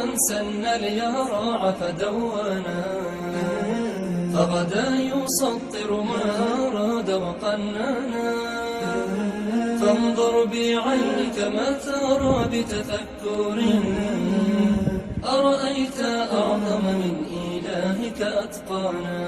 من سن اليرع فدونا، فغدا يسطر ما أراد وقننا. فانظر بعينك ما ترى بتفكر، أرأيت أعظم من إلهك أتقانا.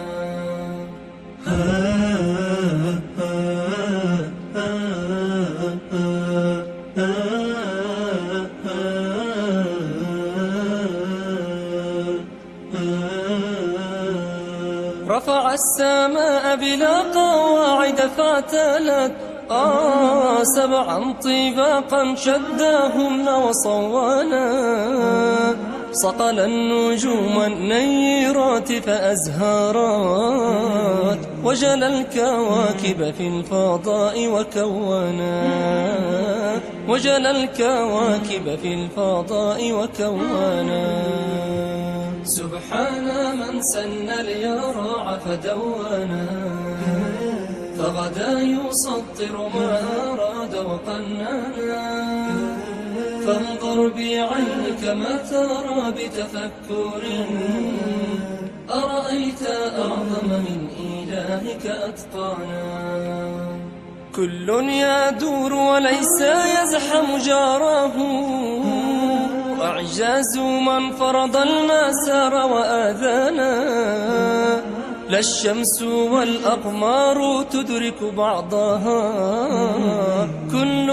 رفع السماء بلا قواعد فاعتلت، سبعا طباقا شداهن وصوانا. صقل النجوم النيرات فأزهرات، وجل الكواكب في الفضاء وكونا. وجل الكواكب في الفضاء وكونا. سبحان من سن اليرع فدونا، فغدا يسطر ما أراد وقننا. فانظر بعينك ما ترى بتفكر، أرأيت أعظم من إلهك أتقانا. كل يدور وليس يزحم جاره، أعجاز من فرض المسار وآذانا. لا الشمس والأقمار تدرك بعضها، كل